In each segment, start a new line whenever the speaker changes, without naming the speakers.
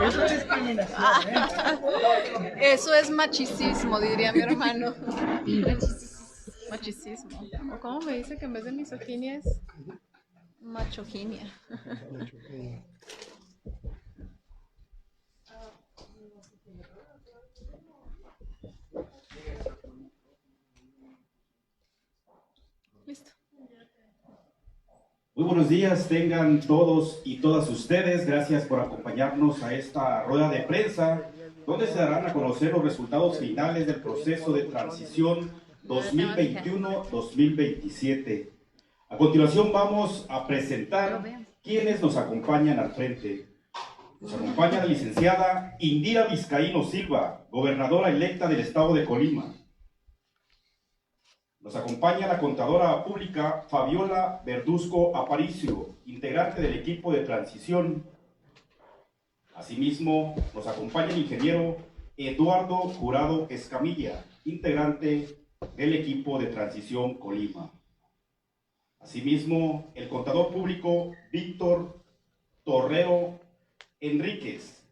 Eso es discriminación,
Eso es machicismo, diría mi hermano. Machicismo. ¿O cómo me dice que en vez de misoginia es machoginia? Listo.
Muy buenos días, tengan todos y todas ustedes. Gracias por acompañarnos a esta rueda de prensa, donde se darán a conocer los resultados finales del proceso de transición 2021-2027. A continuación vamos a presentar quienes nos acompañan al frente. Nos acompaña la licenciada Indira Vizcaíno Silva, gobernadora electa del estado de Colima. Nos acompaña la contadora pública Fabiola Verduzco Aparicio, integrante del equipo de transición. Asimismo, nos acompaña el ingeniero Eduardo Jurado Escamilla, integrante del equipo de transición Colima. Asimismo, el contador público Víctor Torrero Enríquez,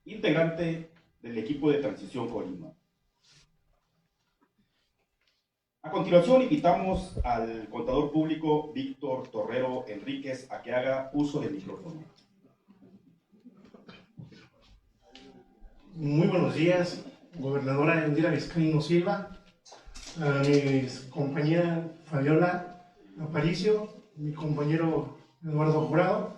integrante del equipo de transición Colima. A continuación, invitamos al contador público Víctor Torrero Enríquez a que haga uso del micrófono.
Muy buenos días, gobernadora Indira Vizcaíno Silva, a mi compañera Fabiola Aparicio, mi compañero Eduardo Jurado,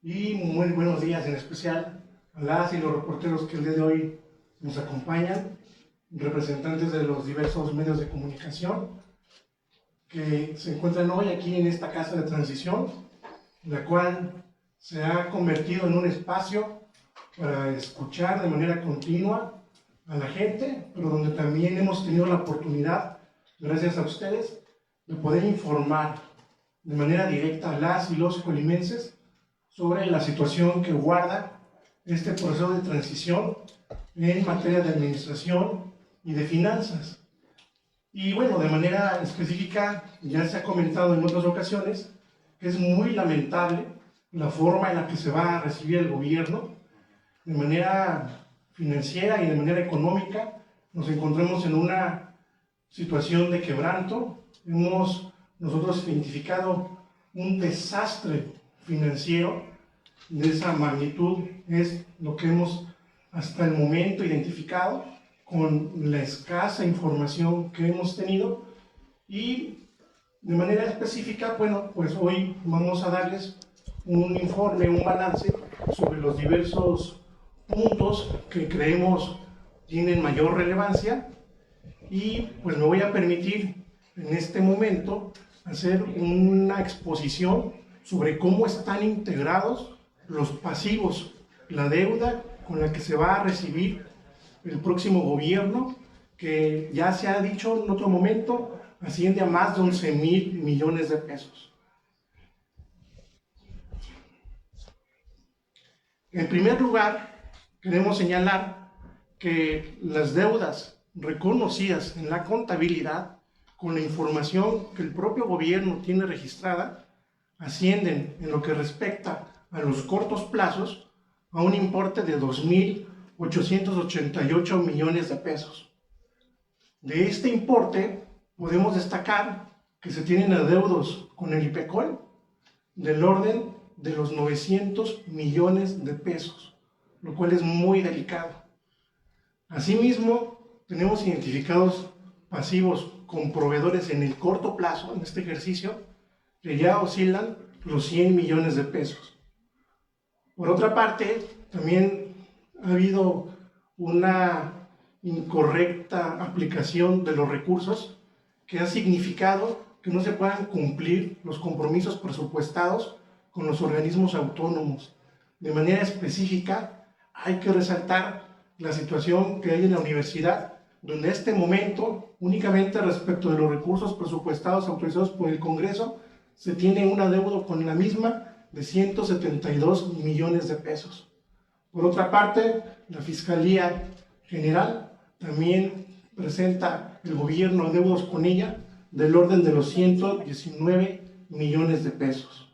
y muy buenos días en especial a las y los reporteros que el día de hoy nos acompañan, representantes de los diversos medios de comunicación que se encuentran hoy aquí en esta casa de transición, la cual se ha convertido en un espacio para escuchar de manera continua a la gente, pero donde también hemos tenido la oportunidad, gracias a ustedes, de poder informar de manera directa a las y los colimenses sobre la situación que guarda este proceso de transición en materia de administración y de finanzas. Y bueno, de manera específica, ya se ha comentado en otras ocasiones, que es muy lamentable la forma en la que se va a recibir el gobierno, de manera financiera y de manera económica. Nos encontramos en una situación de quebranto. Hemos nosotros identificado un desastre financiero de esa magnitud, es lo que hemos hasta el momento identificado con la escasa información que hemos tenido. Y de manera específica, bueno, pues hoy vamos a darles un informe, un balance sobre los diversos puntos que creemos tienen mayor relevancia, y pues me voy a permitir en este momento hacer una exposición sobre cómo están integrados los pasivos, la deuda con la que se va a recibir el próximo gobierno, que ya se ha dicho en otro momento, asciende a más de 11,000 millones de pesos. En primer lugar, queremos señalar que las deudas reconocidas en la contabilidad, con la información que el propio gobierno tiene registrada, ascienden en lo que respecta a los cortos plazos a un importe de 2,888 millones de pesos. De este importe podemos destacar que se tienen adeudos con el IPECOL del orden de los 900 millones de pesos, lo cual es muy delicado. Asimismo, tenemos identificados pasivos con proveedores en el corto plazo, en este ejercicio, que ya oscilan los 100 millones de pesos. Por otra parte, también ha habido una incorrecta aplicación de los recursos que ha significado que no se puedan cumplir los compromisos presupuestados con los organismos autónomos. De manera específica, hay que resaltar la situación que hay en la universidad, donde en este momento, únicamente respecto de los recursos presupuestados autorizados por el Congreso, se tiene un adeudo con la misma de 172 millones de pesos. Por otra parte, la Fiscalía General también presenta el gobierno adeudos con ella del orden de los 119 millones de pesos.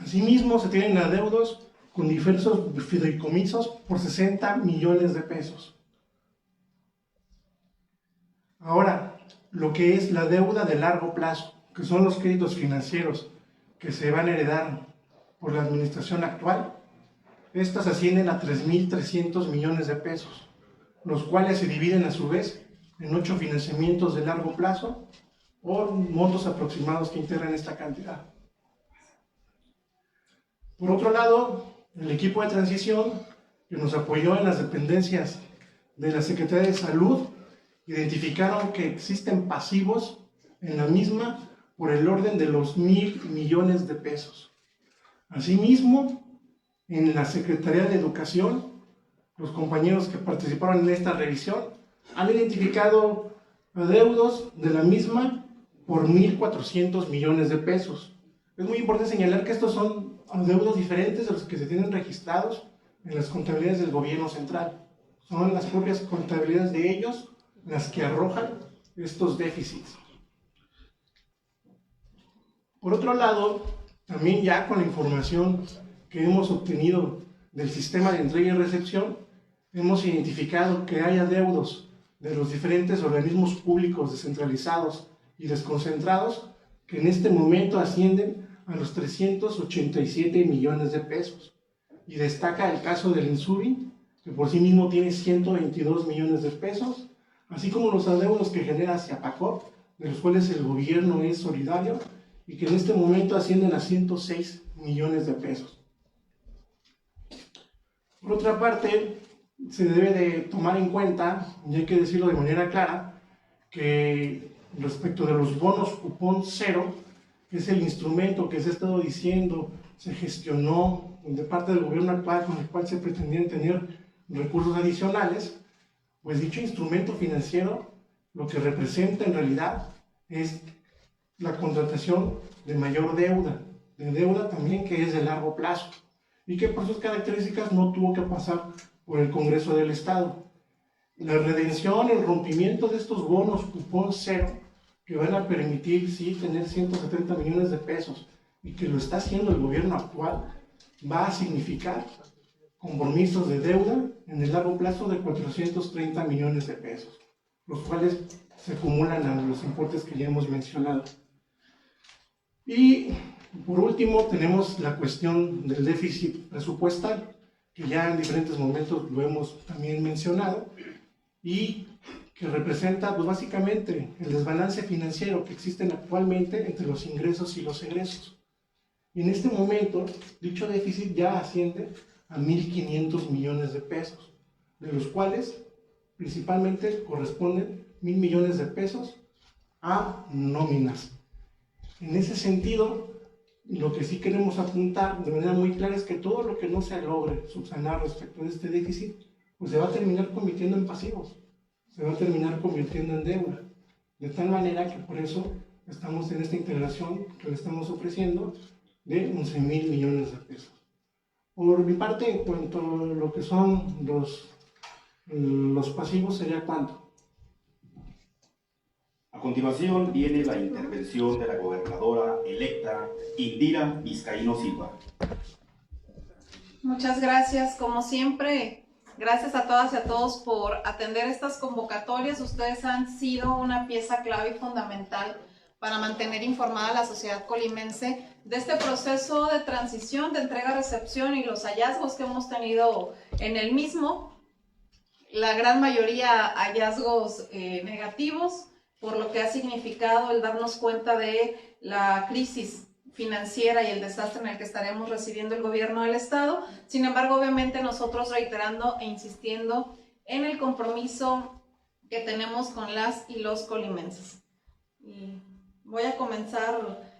Asimismo, se tienen adeudos con diversos fideicomisos por 60 millones de pesos. Ahora, lo que es la deuda de largo plazo, que son los créditos financieros que se van a heredar por la administración actual, estas ascienden a 3.300 millones de pesos, los cuales se dividen a su vez en 8 financiamientos de largo plazo por montos aproximados que integran esta cantidad. Por otro lado, el equipo de transición que nos apoyó en las dependencias de la Secretaría de Salud identificaron que existen pasivos en la misma por el orden de los 1.000 millones de pesos. Asimismo, en la Secretaría de Educación, los compañeros que participaron en esta revisión han identificado adeudos de la misma por 1.400 millones de pesos. Es muy importante señalar que estos son adeudos diferentes de los que se tienen registrados en las contabilidades del gobierno central. Son las propias contabilidades de ellos las que arrojan estos déficits. Por otro lado, también ya con la información que hemos obtenido del sistema de entrega y recepción, hemos identificado que hay adeudos de los diferentes organismos públicos descentralizados y desconcentrados que en este momento ascienden a los 387 millones de pesos. Y destaca el caso del INSUBI, que por sí mismo tiene 122 millones de pesos, así como los adeudos que genera Ciapacop, de los cuales el gobierno es solidario y que en este momento ascienden a 106 millones de pesos. Por otra parte, se debe de tomar en cuenta, y hay que decirlo de manera clara, que respecto de los bonos cupón cero, que es el instrumento que se ha estado diciendo, se gestionó de parte del gobierno actual con el cual se pretendían tener recursos adicionales, pues dicho instrumento financiero lo que representa en realidad es la contratación de mayor deuda, de deuda también que es de largo plazo, y que por sus características no tuvo que pasar por el Congreso del Estado. La redención, el rompimiento de estos bonos cupón cero, que van a permitir, sí, tener 170 millones de pesos, y que lo está haciendo el gobierno actual, va a significar compromisos de deuda en el largo plazo de 430 millones de pesos, los cuales se acumulan a los importes que ya hemos mencionado. Y por último tenemos la cuestión del déficit presupuestal, que ya en diferentes momentos lo hemos también mencionado, y que representa pues, básicamente el desbalance financiero que existen actualmente entre los ingresos y los egresos. Y en este momento, dicho déficit ya asciende a 1.500 millones de pesos, de los cuales principalmente corresponden 1.000 millones de pesos a nóminas. En ese sentido, lo que sí queremos apuntar de manera muy clara es que todo lo que no se logre subsanar respecto a este déficit, pues se va a terminar convirtiendo en pasivos, se va a terminar convirtiendo en deuda. De tal manera que por eso estamos en esta integración que le estamos ofreciendo de 11.000 millones de pesos. Por mi parte, en cuanto a lo que son los pasivos, ¿sería cuánto?
A continuación viene la intervención de la gobernadora electa Indira Vizcaíno Silva.
Muchas gracias, como siempre, gracias a todas y a todos por atender estas convocatorias. Ustedes han sido una pieza clave y fundamental para mantener informada a la sociedad colimense de este proceso de transición, de entrega-recepción y los hallazgos que hemos tenido en el mismo. La gran mayoría hallazgos negativos, por lo que ha significado el darnos cuenta de la crisis financiera y el desastre en el que estaremos recibiendo el gobierno del Estado. Sin embargo, obviamente nosotros reiterando e insistiendo en el compromiso que tenemos con las y los colimenses. Y voy a comenzar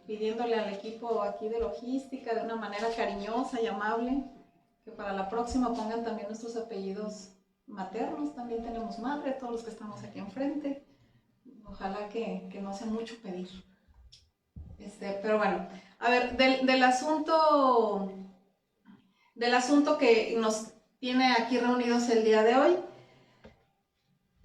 pidiéndole al equipo aquí de logística de una manera cariñosa y amable que para la próxima pongan también nuestros apellidos maternos. También tenemos madre, todos los que estamos aquí enfrente. Ojalá que no sea mucho pedir. Pero bueno, a ver, del asunto que nos tiene aquí reunidos el día de hoy,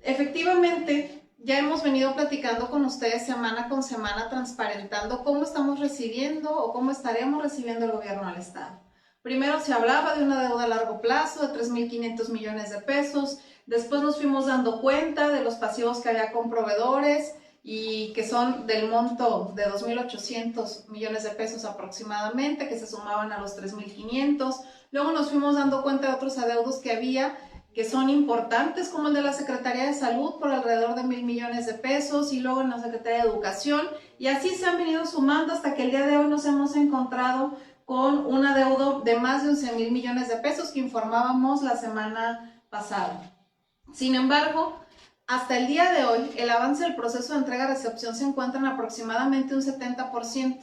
efectivamente ya hemos venido platicando con ustedes semana con semana, transparentando cómo estamos recibiendo o cómo estaremos recibiendo el gobierno al Estado. Primero se hablaba de una deuda a largo plazo de 3.500 millones de pesos, después nos fuimos dando cuenta de los pasivos que había con proveedores y que son del monto de 2.800 millones de pesos aproximadamente, que se sumaban a los 3.500. Luego nos fuimos dando cuenta de otros adeudos que había, que son importantes, como el de la Secretaría de Salud por alrededor de 1.000 millones de pesos, y luego en la Secretaría de Educación, y así se han venido sumando hasta que el día de hoy nos hemos encontrado con un adeudo de más de 11.000 millones de pesos que informábamos la semana pasada. Sin embargo, hasta el día de hoy, el avance del proceso de entrega-recepción se encuentra en aproximadamente un 70%.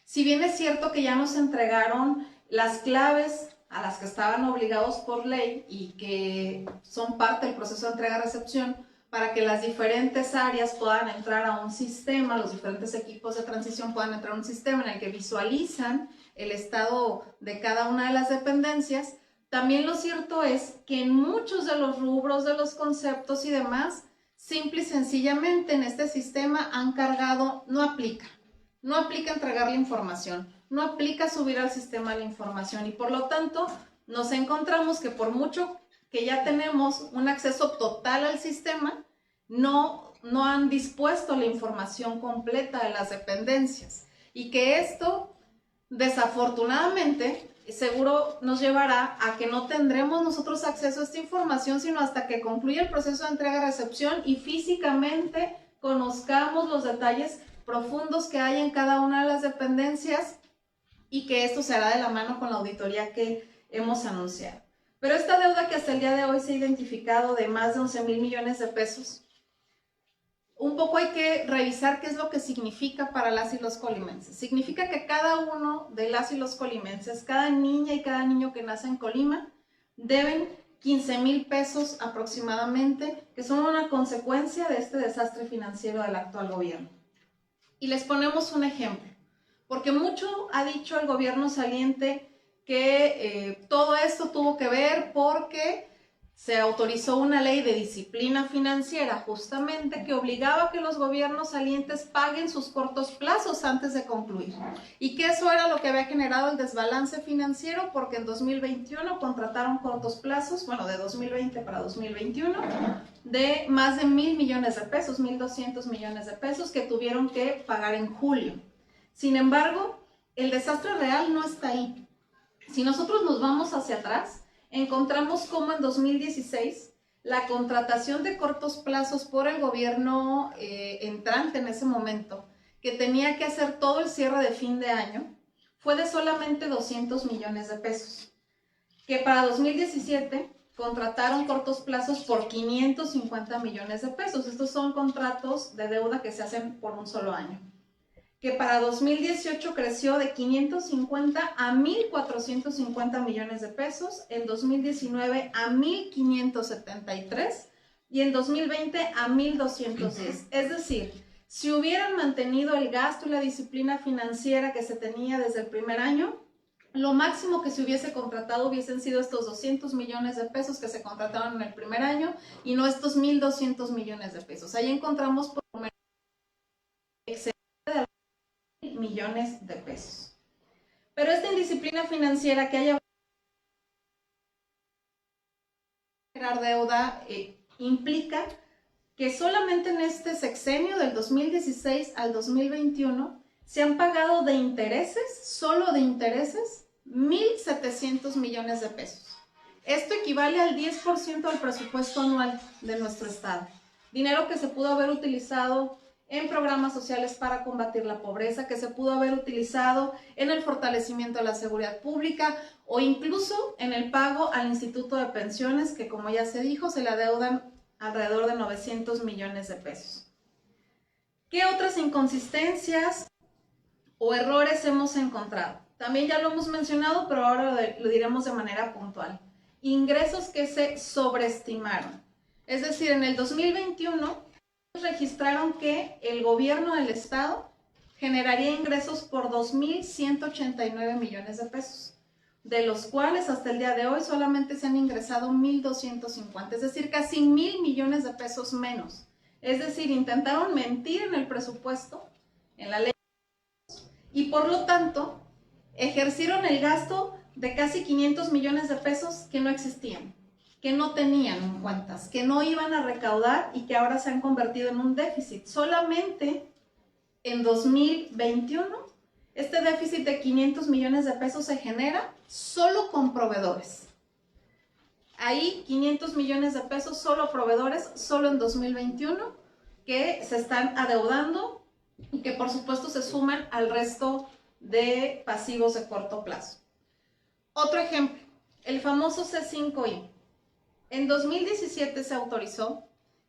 Si bien es cierto que ya nos entregaron las claves a las que estaban obligados por ley y que son parte del proceso de entrega-recepción para que las diferentes áreas puedan entrar a un sistema, los diferentes equipos de transición puedan entrar a un sistema en el que visualizan el estado de cada una de las dependencias, también lo cierto es que en muchos de los rubros, de los conceptos y demás, simple y sencillamente en este sistema han cargado, no aplica entregar la información, no aplica subir al sistema la información y por lo tanto nos encontramos que por mucho que ya tenemos un acceso total al sistema, no han dispuesto la información completa de las dependencias y que esto desafortunadamente seguro nos llevará a que no tendremos nosotros acceso a esta información sino hasta que concluya el proceso de entrega-recepción y físicamente conozcamos los detalles profundos que hay en cada una de las dependencias y que esto se hará de la mano con la auditoría que hemos anunciado. Pero esta deuda que hasta el día de hoy se ha identificado de más de 11.000 millones de pesos, un poco hay que revisar qué es lo que significa para las y los colimenses. Significa que cada uno de las y los colimenses, cada niña y cada niño que nace en Colima, deben 15.000 pesos aproximadamente, que son una consecuencia de este desastre financiero del actual gobierno. Y les ponemos un ejemplo, porque mucho ha dicho el gobierno saliente que todo esto tuvo que ver porque se autorizó una ley de disciplina financiera justamente que obligaba a que los gobiernos salientes paguen sus cortos plazos antes de concluir y que eso era lo que había generado el desbalance financiero porque en 2021 contrataron cortos plazos, bueno, de 2020 para 2021 de más de 1.000 millones de pesos, 1.200 millones de pesos que tuvieron que pagar en julio. Sin embargo, el desastre real no está ahí. Si nosotros nos vamos hacia atrás, encontramos cómo en 2016 la contratación de cortos plazos por el gobierno entrante en ese momento, que tenía que hacer todo el cierre de fin de año, fue de solamente 200 millones de pesos. Que para 2017 contrataron cortos plazos por 550 millones de pesos. Estos son contratos de deuda que se hacen por un solo año. Que para 2018 creció de 550 a 1.450 millones de pesos, en 2019 a 1.573 y en 2020 a 1.210. Es decir, si hubieran mantenido el gasto y la disciplina financiera que se tenía desde el primer año, lo máximo que se hubiese contratado hubiesen sido estos 200 millones de pesos que se contrataron en el primer año y no estos 1.200 millones de pesos. Ahí encontramos por lo menos millones de pesos. Pero esta indisciplina financiera que haya generar deuda implica que solamente en este sexenio del 2016 al 2021 se han pagado de intereses, solo de intereses, 1.700 millones de pesos. Esto equivale al 10% del presupuesto anual de nuestro estado. Dinero que se pudo haber utilizado en programas sociales para combatir la pobreza, que se pudo haber utilizado en el fortalecimiento de la seguridad pública o incluso en el pago al Instituto de Pensiones, que como ya se dijo, se le adeudan alrededor de 900 millones de pesos. ¿Qué otras inconsistencias o errores hemos encontrado? También ya lo hemos mencionado, pero ahora lo diremos de manera puntual. Ingresos que se sobreestimaron. Es decir, en el 2021 registraron que el gobierno del estado generaría ingresos por 2.189 millones de pesos, de los cuales hasta el día de hoy solamente se han ingresado 1.250, es decir, casi 1.000 millones de pesos menos. Es decir, intentaron mentir en el presupuesto, en la ley, y por lo tanto ejercieron el gasto de casi 500 millones de pesos que no existían, que no tenían en cuentas, que no iban a recaudar y que ahora se han convertido en un déficit. Solamente en 2021, este déficit de 500 millones de pesos se genera solo con proveedores. Ahí 500 millones de pesos solo proveedores, solo en 2021, que se están adeudando y que por supuesto se suman al resto de pasivos de corto plazo. Otro ejemplo, el famoso C5I. En 2017 se autorizó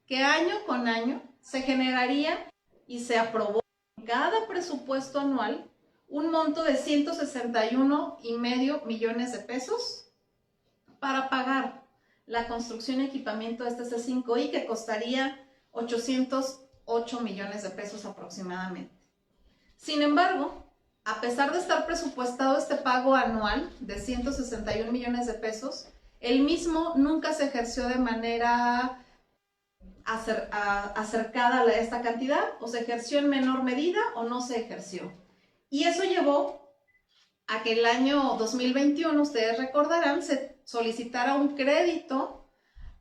que año con año se generaría y se aprobó en cada presupuesto anual un monto de 161,5 millones de pesos para pagar la construcción y equipamiento de este C5I, que costaría 808 millones de pesos aproximadamente. Sin embargo, a pesar de estar presupuestado este pago anual de 161 millones de pesos, el mismo nunca se ejerció de manera acercada a esta cantidad, o se ejerció en menor medida o no se ejerció. Y eso llevó a que el año 2021, ustedes recordarán, se solicitara un crédito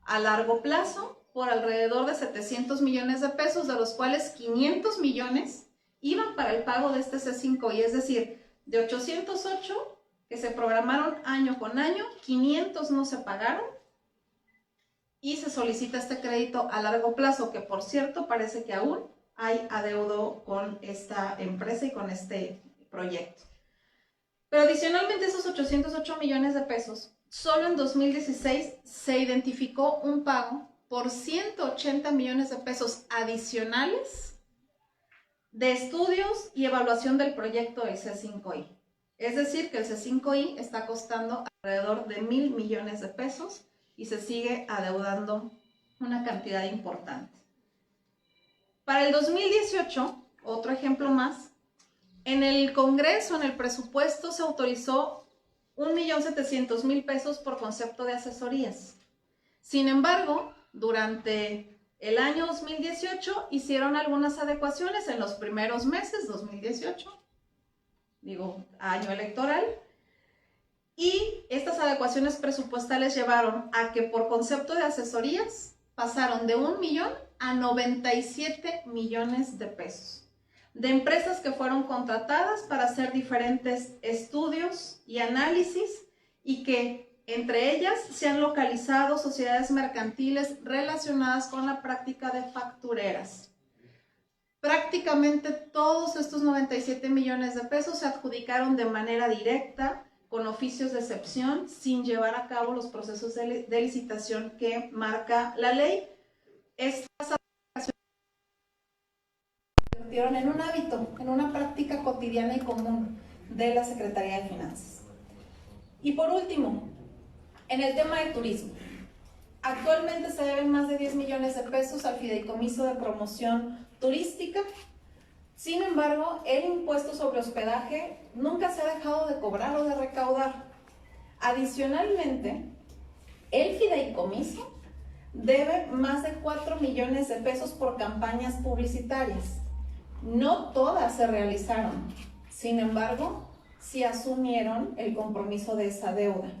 a largo plazo por alrededor de 700 millones de pesos, de los cuales 500 millones iban para el pago de este C5I, es decir, de 808 que se programaron año con año, 500 no se pagaron y se solicita este crédito a largo plazo, que por cierto parece que aún hay adeudo con esta empresa y con este proyecto. Pero adicionalmente esos 808 millones de pesos, solo en 2016 se identificó un pago por 180 millones de pesos adicionales de estudios y evaluación del proyecto del C5I. Es decir, que el C5I está costando alrededor de 1,000 millones de pesos y se sigue adeudando una cantidad importante. Para el 2018, otro ejemplo más, en el Congreso, en el presupuesto, se autorizó 1,700,000 pesos por concepto de asesorías. Sin embargo, durante el año 2018 hicieron algunas adecuaciones en los primeros meses, 2018, año electoral, y estas adecuaciones presupuestales llevaron a que por concepto de asesorías pasaron de 1 millón a 97 millones de pesos, de empresas que fueron contratadas para hacer diferentes estudios y análisis, y que entre ellas se han localizado sociedades mercantiles relacionadas con la práctica de factureras. Prácticamente todos estos 97 millones de pesos se adjudicaron de manera directa, con oficios de excepción, sin llevar a cabo los procesos de licitación que marca la ley. Estas adjudicaciones se convirtieron en un hábito, en una práctica cotidiana y común de la Secretaría de Finanzas. Y por último, en el tema de turismo, actualmente se deben más de 10 millones de pesos al fideicomiso de promoción turística. Sin embargo, el impuesto sobre hospedaje nunca se ha dejado de cobrar o de recaudar. Adicionalmente, el fideicomiso debe más de 4 millones de pesos por campañas publicitarias. No todas se realizaron, sin embargo, sí asumieron el compromiso de esa deuda.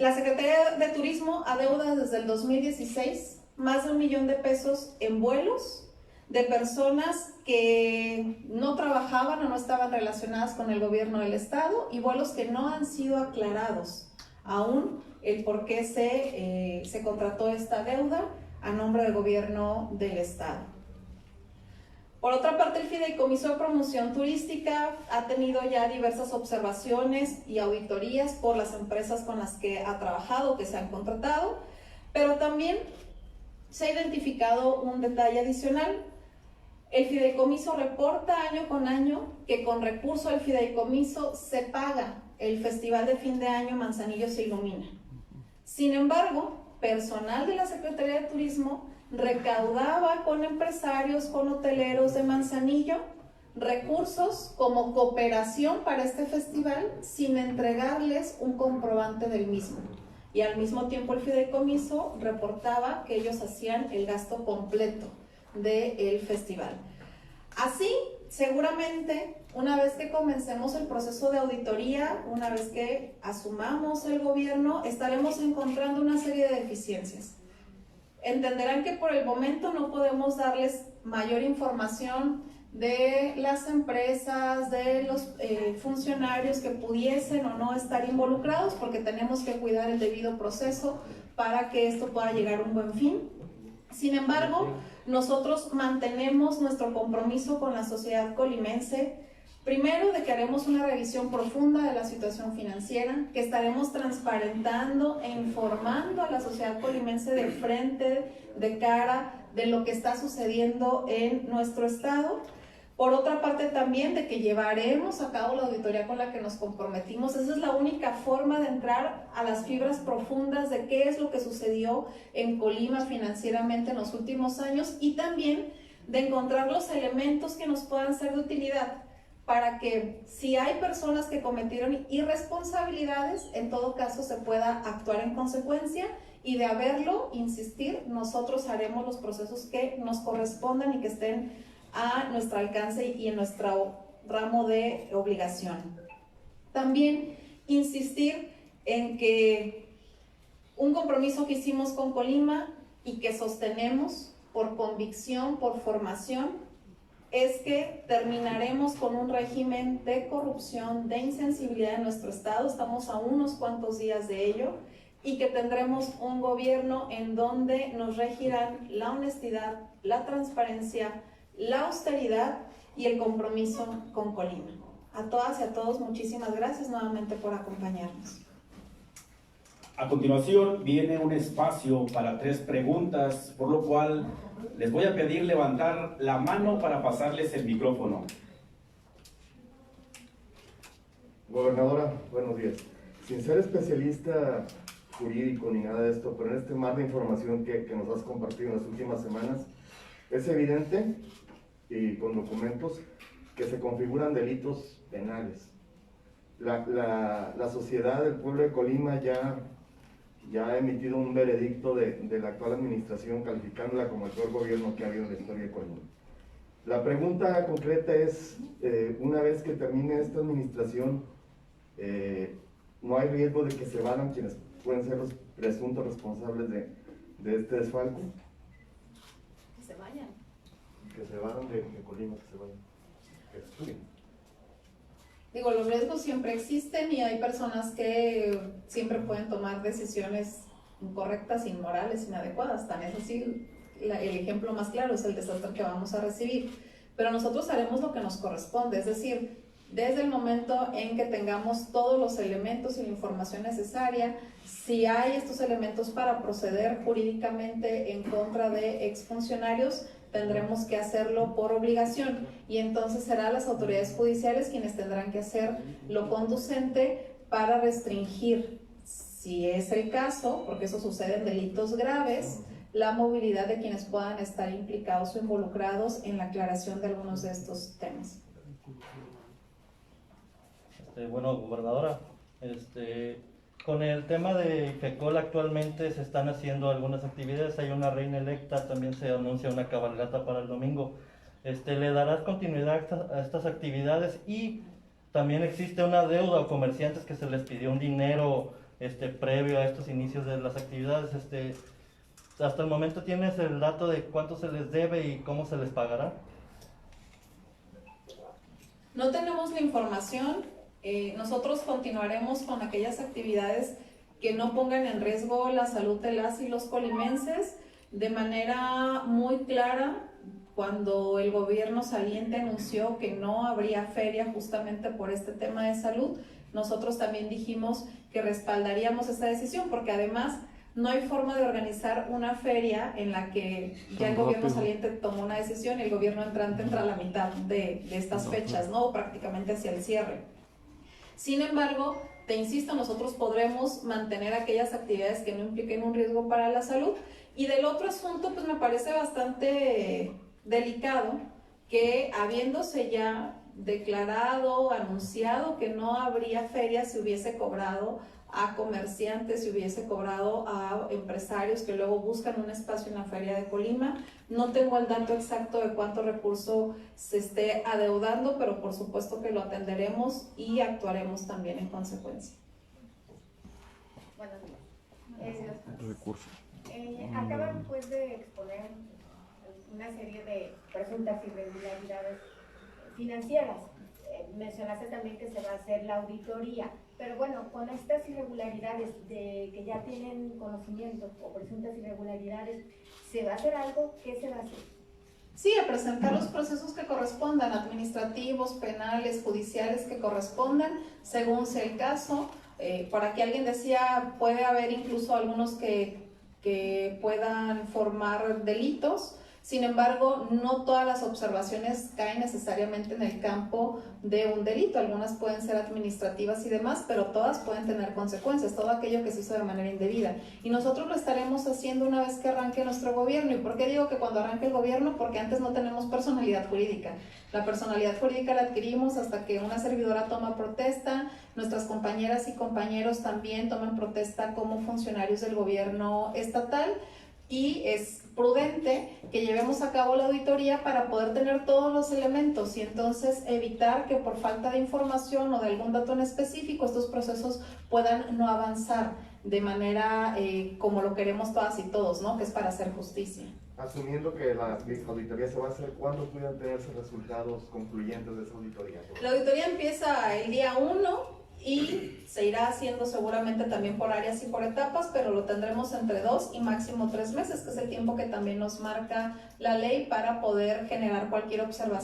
La Secretaría de Turismo adeuda desde el 2016 más de 1 millón de pesos en vuelos de personas que no trabajaban o no estaban relacionadas con el gobierno del estado, y vuelos que no han sido aclarados aún el por qué se contrató esta deuda a nombre del gobierno del estado. Por otra parte, el Fideicomiso de Promoción Turística ha tenido ya diversas observaciones y auditorías por las empresas con las que ha trabajado, que se han contratado, pero también se ha identificado un detalle adicional. El fideicomiso reporta año con año que con recurso del fideicomiso se paga el Festival de Fin de Año Manzanillo se ilumina. Sin embargo, personal de la Secretaría de Turismo recaudaba con empresarios, con hoteleros de Manzanillo, recursos como cooperación para este festival sin entregarles un comprobante del mismo. y al mismo tiempo el fideicomiso reportaba que ellos hacían el gasto completo del festival. Así, seguramente, una vez que comencemos el proceso de auditoría, una vez que asumamos el gobierno, estaremos encontrando una serie de deficiencias. Entenderán que por el momento no podemos darles mayor información de las empresas, de los funcionarios que pudiesen o no estar involucrados, porque tenemos que cuidar el debido proceso para que esto pueda llegar a un buen fin. Sin embargo, nosotros mantenemos nuestro compromiso con la sociedad colimense, primero de que haremos una revisión profunda de la situación financiera, que estaremos transparentando e informando a la sociedad colimense de frente, de cara, de lo que está sucediendo en nuestro estado. Por otra parte también de que llevaremos a cabo la auditoría con la que nos comprometimos. Esa es la única forma de entrar a las fibras profundas de qué es lo que sucedió en Colima financieramente en los últimos años y también de encontrar los elementos que nos puedan ser de utilidad para que si hay personas que cometieron irresponsabilidades, en todo caso se pueda actuar en consecuencia y de haberlo, insistir, nosotros haremos los procesos que nos correspondan y que estén a nuestro alcance y en nuestro ramo de obligación. También insistir en que un compromiso que hicimos con Colima y que sostenemos por convicción, por formación, es que terminaremos con un régimen de corrupción, de insensibilidad en nuestro estado. Estamos a unos cuantos días de ello y que tendremos un gobierno en donde nos regirán la honestidad, la transparencia, la austeridad y el compromiso con Colima. A todas y a todos, muchísimas gracias nuevamente por acompañarnos.
A continuación viene un espacio para 3 preguntas, por lo cual les voy a pedir levantar la mano para pasarles el micrófono.
Gobernadora, buenos días. Sin ser especialista jurídico ni nada de esto, pero en este mar de información que nos has compartido en las últimas semanas, es evidente y con documentos que se configuran delitos penales. La sociedad del pueblo de Colima ya ha emitido un veredicto de la actual administración calificándola como el peor gobierno que ha habido en la historia de Colima. La pregunta concreta es, una vez que termine esta administración, ¿no hay riesgo de que se vayan quienes pueden ser los presuntos responsables de este desfalco?
Que se vayan.
Que se vayan de Colima, que se vayan. Que estudien.
Digo, los riesgos siempre existen y hay personas que siempre pueden tomar decisiones incorrectas, inmorales, inadecuadas. Tan es así, el ejemplo más claro es el desastre que vamos a recibir. Pero nosotros haremos lo que nos corresponde, es decir, desde el momento en que tengamos todos los elementos y la información necesaria, si hay estos elementos para proceder jurídicamente en contra de exfuncionarios, tendremos que hacerlo por obligación y entonces serán las autoridades judiciales quienes tendrán que hacer lo conducente para restringir, si es el caso, porque eso sucede en delitos graves, la movilidad de quienes puedan estar implicados o involucrados en la aclaración de algunos de estos temas.
Bueno, gobernadora, con el tema de FECOL actualmente se están haciendo algunas actividades, hay una reina electa, también se anuncia una cabalgata para el domingo. ¿Le darás continuidad a estas actividades? Y también existe una deuda a comerciantes que se les pidió un dinero previo a estos inicios de las actividades. ¿Hasta el momento tienes el dato de cuánto se les debe y cómo se les pagará?
No tenemos la información. Nosotros continuaremos con aquellas actividades que no pongan en riesgo la salud de las y los colimenses de manera muy clara. Cuando el gobierno saliente anunció que no habría feria justamente por este tema de salud, nosotros también dijimos que respaldaríamos esta decisión, porque además no hay forma de organizar una feria en la que ya el gobierno saliente tomó una decisión y el gobierno entrante entra a la mitad de estas fechas, ¿no? Prácticamente hacia el cierre. Sin embargo, te insisto, nosotros podremos mantener aquellas actividades que no impliquen un riesgo para la salud. Y del otro asunto, pues me parece bastante delicado que habiéndose ya declarado, anunciado que no habría feria si hubiese cobrado a comerciantes, si hubiese cobrado a empresarios que luego buscan un espacio en la Feria de Colima. No tengo el dato exacto de cuánto recurso se esté adeudando, pero por supuesto que lo atenderemos y actuaremos también en consecuencia.
Buenos días. Acaban pues de exponer una serie de presuntas irregularidades financieras. Mencionaste también que se va a hacer la auditoría, pero bueno, con estas irregularidades de que ya tienen conocimiento o presuntas irregularidades, ¿se va a hacer algo? ¿Qué se va a hacer?
Sí, a presentar los procesos que correspondan, administrativos, penales, judiciales que correspondan, según sea el caso. Por aquí alguien decía, puede haber incluso algunos que puedan formar delitos. Sin embargo, no todas las observaciones caen necesariamente en el campo de un delito. Algunas pueden ser administrativas y demás, pero todas pueden tener consecuencias, todo aquello que se hizo de manera indebida. Y nosotros lo estaremos haciendo una vez que arranque nuestro gobierno. ¿Y por qué digo que cuando arranque el gobierno? Porque antes no tenemos personalidad jurídica. La personalidad jurídica la adquirimos hasta que una servidora toma protesta, nuestras compañeras y compañeros también toman protesta como funcionarios del gobierno estatal. Y es prudente que llevemos a cabo la auditoría para poder tener todos los elementos y entonces evitar que por falta de información o de algún dato en específico estos procesos puedan no avanzar de manera como lo queremos todas y todos, ¿no? Que es para hacer justicia.
Asumiendo que la auditoría se va a hacer, ¿cuándo puedan tenerse resultados concluyentes de esa auditoría?
La auditoría empieza el día 1 y se irá haciendo seguramente también por áreas y por etapas, pero lo tendremos entre 2 y máximo 3 meses, que es el tiempo que también nos marca la ley para poder generar cualquier observación.